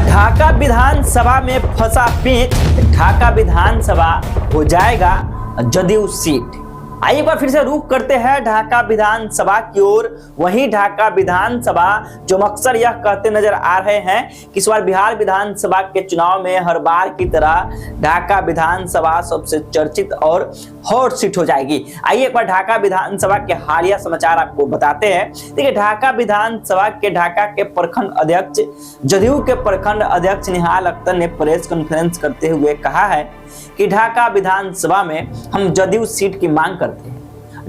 ढाका विधानसभा में फंसा पेंच, ढाका विधानसभा हो जाएगा जदयू सीट। आइए एक बार फिर से रुख करते हैं ढाका विधानसभा की ओर। वहीं ढाका विधानसभा जो अक्सर यह कहते नजर आ रहे हैं कि इस बार बिहार विधानसभा के चुनाव में हर बार की तरह ढाका विधानसभा सबसे चर्चित और हॉट सीट हो जाएगी। आइए एक बार ढाका विधानसभा के हालिया समाचार आपको बताते हैं। देखिए, ढाका विधानसभा के ढाका के प्रखंड अध्यक्ष, जदयू के प्रखंड अध्यक्ष निहाल अख्तर ने प्रेस कॉन्फ्रेंस करते हुए कहा है कि ढाका विधानसभा में हम जदयू सीट की मांग करते हैं।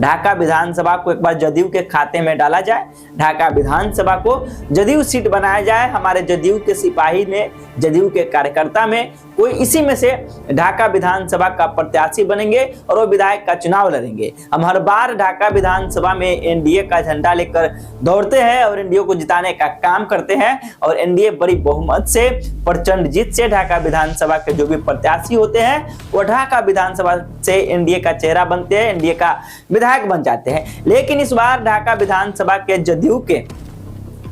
ढाका विधानसभा को एक बार जदयू के खाते में डाला जाए, ढाका विधानसभा को जदयू सीट बनाया जाए। हमारे जदयू के सिपाही में, जदयू के कार्यकर्ता में कोई इसी में से ढाका विधानसभा का प्रत्याशी बनेंगे और वो विधायक का चुनाव लड़ेंगे। हम हर बार ढाका विधानसभा में एनडीए का झंडा लेकर दौड़ते हैं और एनडीए को जिताने का काम करते हैं और एनडीए बड़ी बहुमत से, प्रचंड जीत से ढाका विधानसभा के जो भी प्रत्याशी होते हैं वो ढाका विधानसभा से एनडीए का चेहरा बनते हैं, एनडीए का विधायक बन जाते हैं। लेकिन इस बार ढाका विधानसभा के जदयू के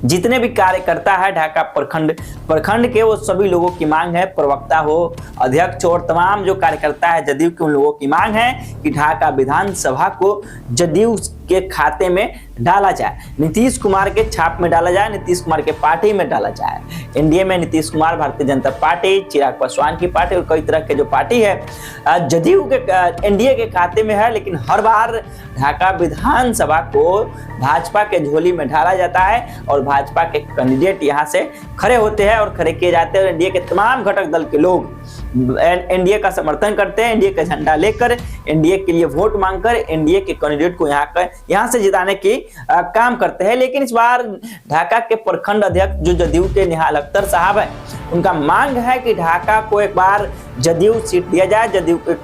जितने भी कार्यकर्ता है ढाका प्रखंड के, वो सभी लोगों की मांग है, प्रवक्ता हो, अध्यक्ष और तमाम जो कार्यकर्ता है जदयू के, उन लोगों की मांग है कि ढाका विधानसभा को जदयू के खाते में डाला जाए, नीतीश कुमार के छाप में डाला जाए, नीतीश कुमार के पार्टी में डाला जाए। एनडीए में नीतीश कुमार, भारतीय जनता पार्टी, चिराग पासवान की पार्टी और कई तरह के जो पार्टी है जदयू के एनडीए के खाते में है। लेकिन हर बार ढाका विधानसभा को भाजपा के झोली में ढाला जाता है और भाजपा के कैंडिडेट यहाँ से खड़े होते हैं और खड़े किए जाते हैं और एनडीए के तमाम घटक दल के लोग एनडीए का समर्थन करते हैं, एनडीए का झंडा लेकर, एनडीए के लिए वोट मांगकर एनडीए के कैंडिडेट को यहाँ से जिताने की काम करते हैं। लेकिन इस बार ढाका के प्रखंड अध्यक्ष जो जदयू के निहाल अख्तर साहब है, उनका मांग है कि ढाका को एक बार जदयू सीट दिया जाए, जदयू के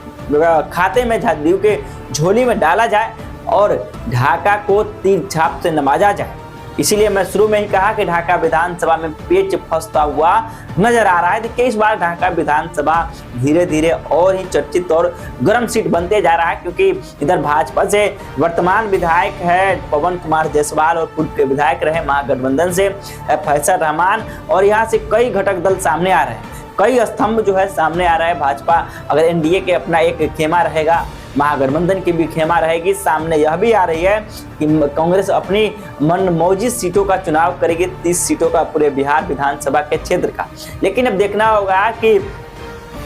खाते में, जदयू के झोली में डाला जाए और ढाका को तीर छाप से नवाजा जाए। इसीलिए मैं शुरू में ही कहा कि ढाका विधानसभा में पेच फंसता हुआ नजर आ रहा है। देखिए, इस बार ढाका विधानसभा धीरे धीरे और ही चर्चित और गर्म सीट बनते जा रहा है, क्योंकि इधर भाजपा से वर्तमान विधायक है पवन कुमार जायसवाल और पूर्व के विधायक रहे महागठबंधन से फैसल रहमान, और यहाँ से कई घटक दल सामने आ रहे हैं, कई स्तंभ जो है सामने आ रहा है। भाजपा अगर एनडीए के अपना एक खेमा रहेगा, महागठबंधन की भी खेमा रहेगी। सामने यह भी आ रही है कि कांग्रेस अपनी मनमौजी सीटों का चुनाव करेगी, 30 सीटों का पूरे बिहार विधानसभा के क्षेत्र का। लेकिन अब देखना होगा कि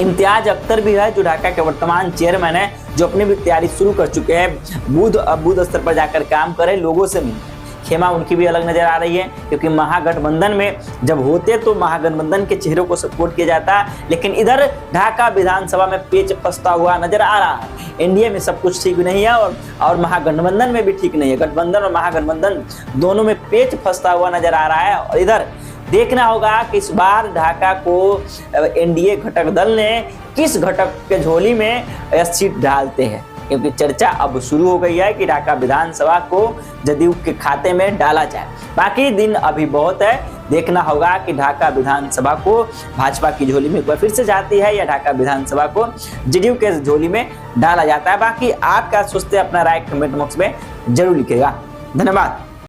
इम्तियाज अख्तर भी है जो ढाका के वर्तमान चेयरमैन है, जो अपनी भी तैयारी शुरू कर चुके हैं, बूथ स्तर पर जाकर काम करे, लोगों से मिलते। खेमा उनकी भी अलग नजर आ रही है, क्योंकि महागठबंधन में जब होते तो महागठबंधन के चेहरों को सपोर्ट किया जाता, लेकिन इधर ढाका विधानसभा में पेच फंसता हुआ नजर आ रहा है। एनडीए में सब कुछ ठीक नहीं है और महागठबंधन में भी ठीक नहीं है। गठबंधन और महागठबंधन दोनों में पेच फंसता हुआ नजर आ रहा है। और इधर देखना होगा कि इस बार ढाका को एनडीए घटक दल ने किस घटक के झोली में यह सीट डालते हैं, क्योंकि चर्चा अब शुरू हो गई है कि ढाका विधानसभा को जदयू के खाते में डाला जाए। बाकी दिन अभी बहुत है, देखना होगा कि ढाका विधानसभा को भाजपा की झोली में फिर से जाती है या ढाका विधानसभा को जदयू के झोली में डाला जाता है। बाकी आप क्या सोचते हैं, अपना राय कमेंट बॉक्स में जरूर लिखिएगा। धन्यवाद।